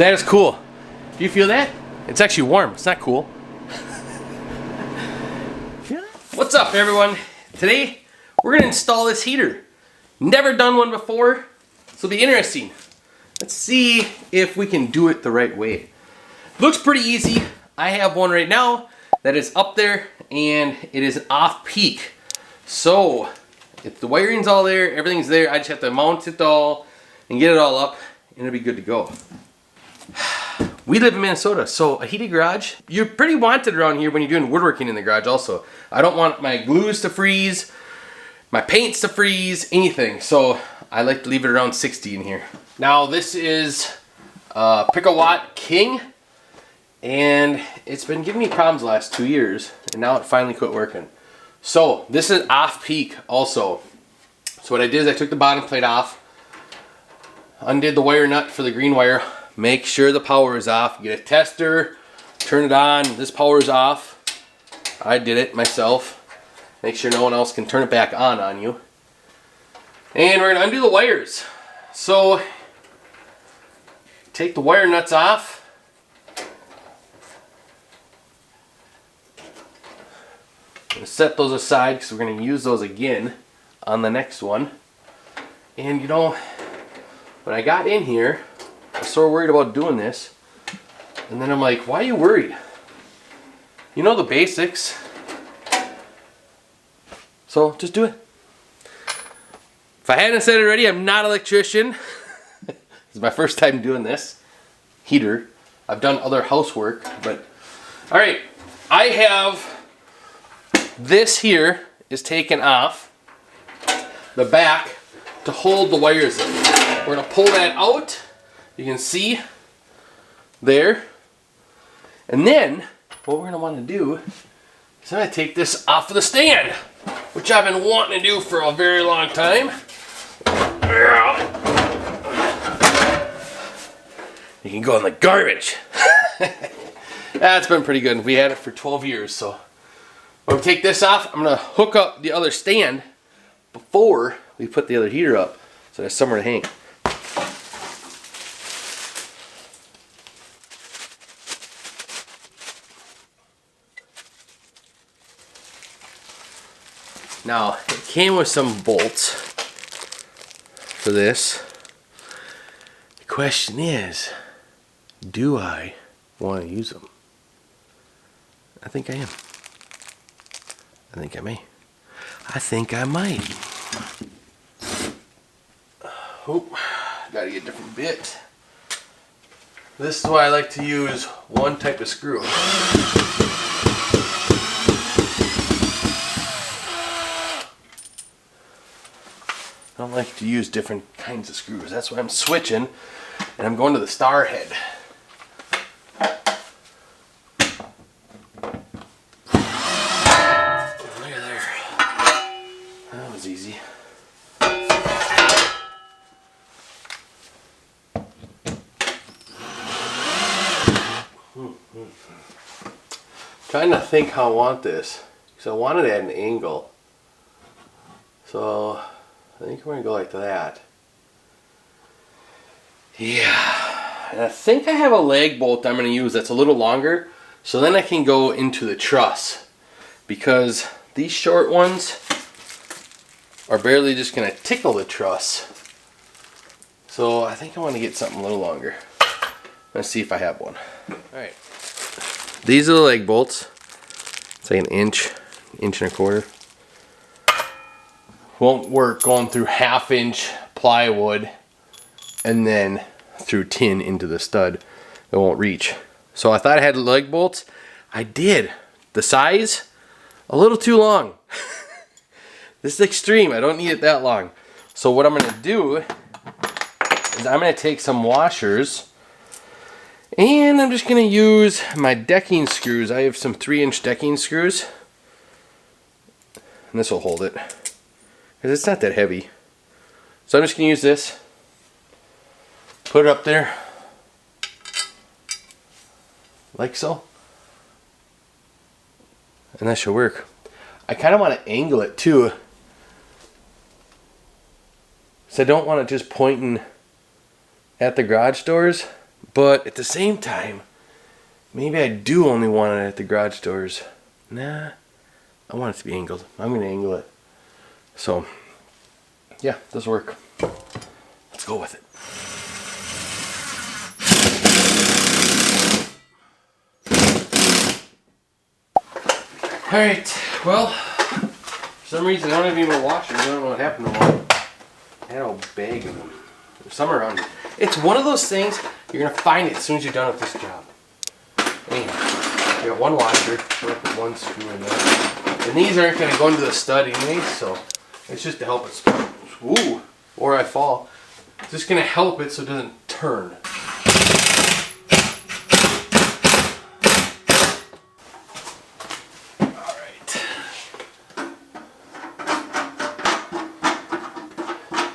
That is cool. Do you feel that? It's actually warm. It's not cool. What's up, everyone? Today we're gonna install this heater. Never done one before, so it'll be interesting. Let's see if we can do it the right way. Looks pretty easy. I have one right now that is up there and it is off peak. So if the wiring's all there, everything's there, I just have to mount it all and get it all up and it'll be good to go. We live in Minnesota, so a heated garage, you're pretty wanted around here when you're doing woodworking in the garage also. I don't want my glues to freeze, my paints to freeze, anything. So I like to leave it around 60 in here. Now this is Pickle Watt King, and it's been giving me problems the last 2 years, and now it finally quit working. So this is off peak also. So what I did is I took the bottom plate off, undid the wire nut for the green wire, make sure the power is off, get a tester, turn it on, this power is off. I did it myself. Make sure no one else can turn it back on you. And we're gonna undo the wires. So take the wire nuts off. I'm gonna set those aside because we're gonna use those again on the next one. And you know, when I got in here, I was so worried about doing this, and then I'm like, why are you worried? You know the basics. So just do it. If I hadn't said it already, I'm not an electrician. This is my first time doing this heater. I've done other housework, but all right. I have this here is taken off the back to hold the wires in. We're gonna pull that out. You can see there. And then what we're gonna want to do is I'm gonna take this off of the stand, which I've been wanting to do for a very long time. You can go in the garbage. That's been pretty good. We had it for 12 years, so when we take this off, I'm gonna hook up the other stand before we put the other heater up, so there's somewhere to hang. Now, it came with some bolts for this. The question is, do I want to use them? I think I am. I think I may. I think I might. Oh, gotta get a different bit. This is why I like to use one type of screw. I don't like to use different kinds of screws. That's why I'm switching, and I'm going to the star head. Look at there. That was easy. Trying to think how I want this, because I want it at an angle. So I think we're going to go like that. Yeah. And I think I have a lag bolt I'm going to use that's a little longer, so then I can go into the truss. Because these short ones are barely just going to tickle the truss. So I think I want to get something a little longer. Let's see if I have one. Alright. These are the lag bolts. It's like an inch and a quarter. Won't work going through 1/2 inch plywood and then through tin into the stud. It won't reach. So I thought I had leg bolts. I did. The size, a little too long. This is extreme. I don't need it that long. So what I'm going to do is I'm going to take some washers and I'm just going to use my decking screws. I have some 3-inch decking screws. And this will hold it. Because it's not that heavy. So I'm just going to use this. Put it up there. Like so. And that should work. I kind of want to angle it too. So I don't want it just pointing at the garage doors, But at the same time, maybe I do only want it at the garage doors. Nah, I want it to be angled. I'm going to angle it. So, yeah, this will work. Let's go with it. Alright, well, for some reason I don't have any more washers. I don't know what happened to them. I had a whole bag of them. There's some around here. It's one of those things, you're going to find it as soon as you're done with this job. Anyhow, you got one washer, I'm going to put one screw in there. And these aren't going to go into the stud anyway, so it's just to help it, ooh, or I fall. It's just going to help it so it doesn't turn.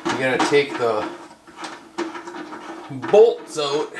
You're going to take the bolts out.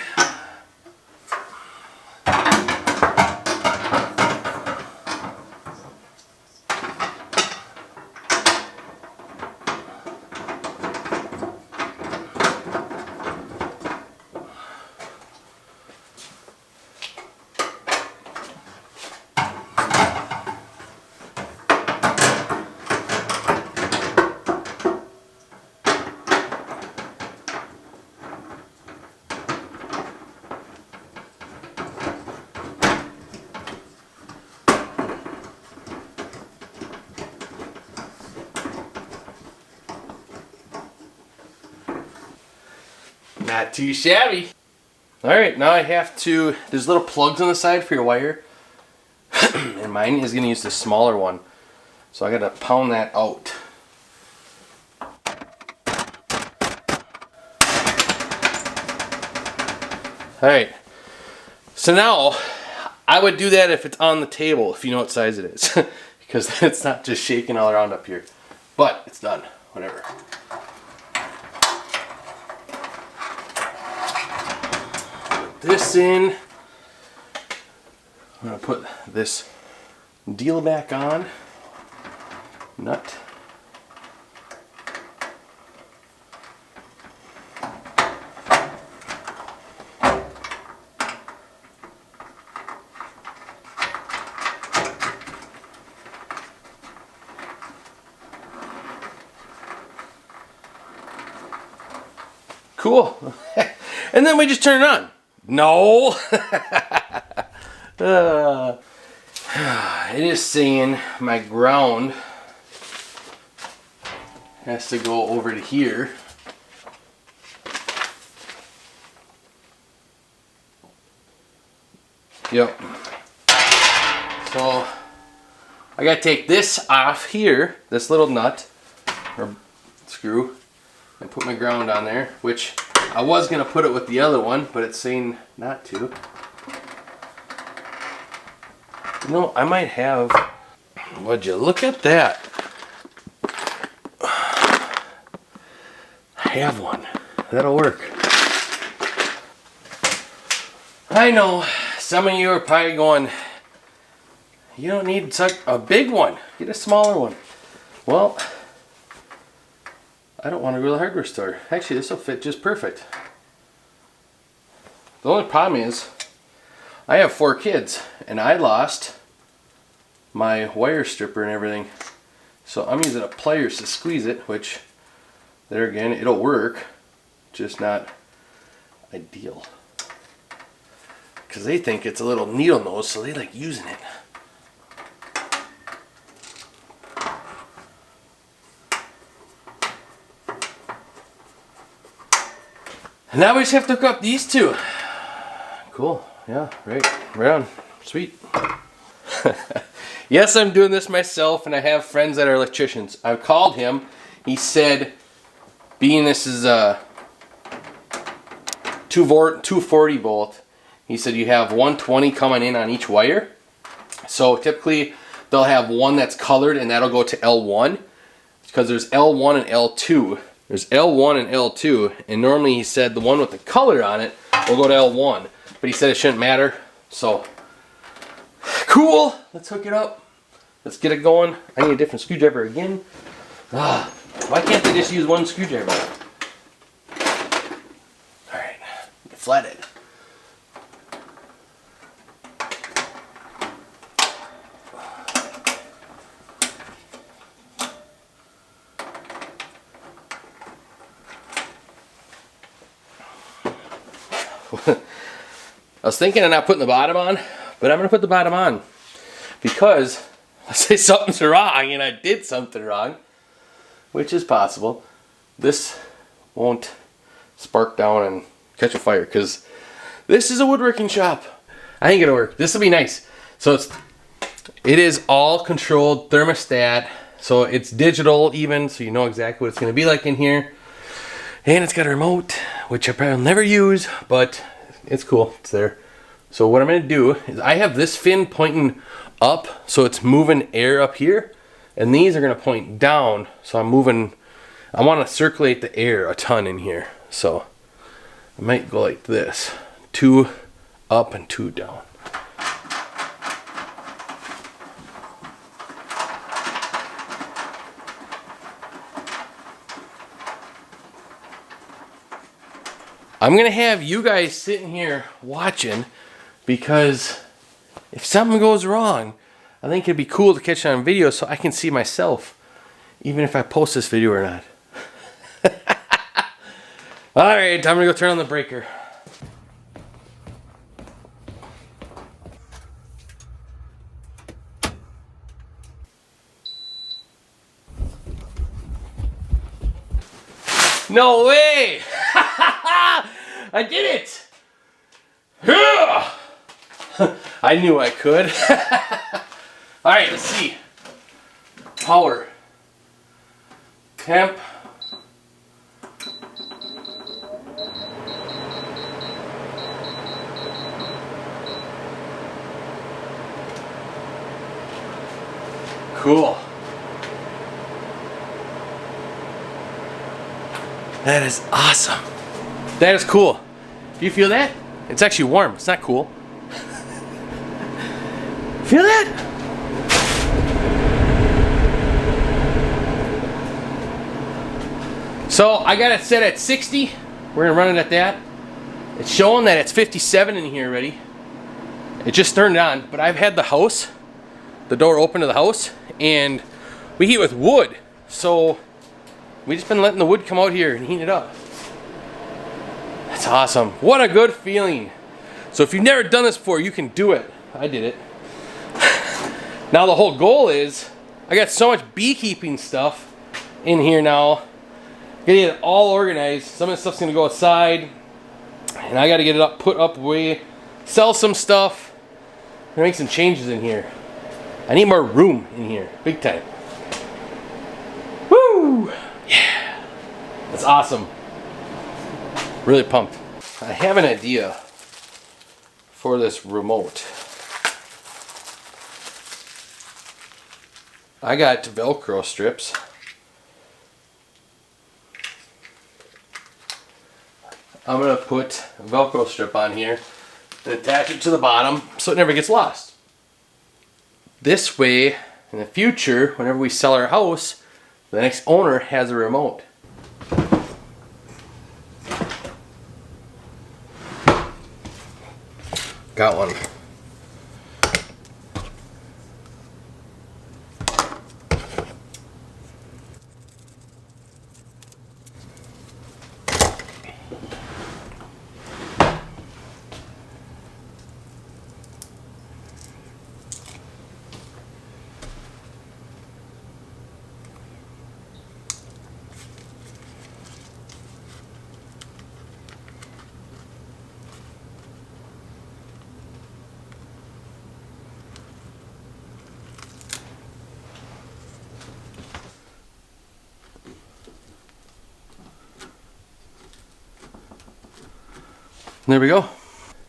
Not too shabby. Alright, now I have to, there's little plugs on the side for your wire. And mine is going to use the smaller one. So I got to pound that out. Alright, so now I would do that if it's on the table, if you know what size it is. Because it's not just shaking all around up here. But it's done, whatever. This in. I'm going to put this deal back on. Nut. Cool. And then we just turn it on. No. It is saying my ground has to go over to here. Yep. So I gotta take this off here, this little nut or screw, and put my ground on there, which I was going to put it with the other one, but it's saying not to. You know, I might have... Would you look at that? I have one. That'll work. I know, some of you are probably going, you don't need such a big one. Get a smaller one. Well... I don't want to go to the hardware store. Actually, this will fit just perfect. The only problem is, I have 4 kids, and I lost my wire stripper and everything. So I'm using a pliers to squeeze it, which, there again, it'll work, just not ideal. Because they think it's a little needle nose, so they like using it. And now we just have to hook up these two. Cool. Yeah, right on. Sweet. Yes, I'm doing this myself, and I have friends that are electricians. I called him. He said, being this is a 240 volt, he said you have 120 coming in on each wire. So typically they'll have one that's colored, and that'll go to L1, because there's L1 and L2. There's L1 and L2, and normally he said the one with the color on it will go to L1, but he said it shouldn't matter. So cool, let's hook it up. Let's get it going. I need a different screwdriver again. Why can't they just use one screwdriver? Alright, flathead. I was thinking of not putting the bottom on, but I'm gonna put the bottom on because let's say something's wrong and I did something wrong, which is possible. This won't spark down and catch a fire because this is a woodworking shop. I think it'll work. This will be nice. So it is all controlled thermostat. So it's digital even, so you know exactly what it's gonna be like in here. And it's got a remote, which I probably never use, but it's cool, it's there. So what I'm gonna do is I have this fin pointing up, so it's moving air up here. And these are gonna point down, so I wanna circulate the air a ton in here. So I might go like this, 2 up and 2 down. I'm gonna have you guys sitting here watching because if something goes wrong, I think it'd be cool to catch it on video so I can see myself, even if I post this video or not. Alright, I'm gonna go turn on the breaker. No way! I did it! I knew I could. Alright, let's see. Power. Temp. Cool. That is awesome. That is cool. Do you feel that? It's actually warm. It's not cool. Feel that? So I got it set at 60. We're gonna run it at that. It's showing that it's 57 in here already. It just turned on, but I've had the door open to the house, and we heat with wood. So we just been letting the wood come out here and heat it up. That's awesome. What a good feeling. So if you've never done this before, you can do it. I did it. Now the whole goal is, I got so much beekeeping stuff in here now. Getting it all organized. Some of the stuff's gonna go aside, and I gotta get it up, put up away, sell some stuff, and make some changes in here. I need more room in here, big time. Woo! Yeah, that's awesome. Really pumped. I have an idea for this remote. I got Velcro strips. I'm gonna put a Velcro strip on here and attach it to the bottom so it never gets lost. This way, in the future, whenever we sell our house, the next owner has a remote. Got one. There we go.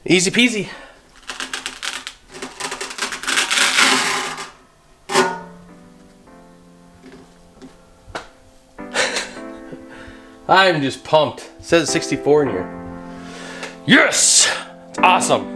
Easy peasy. I'm just pumped. It says 64 in here. Yes! It's awesome.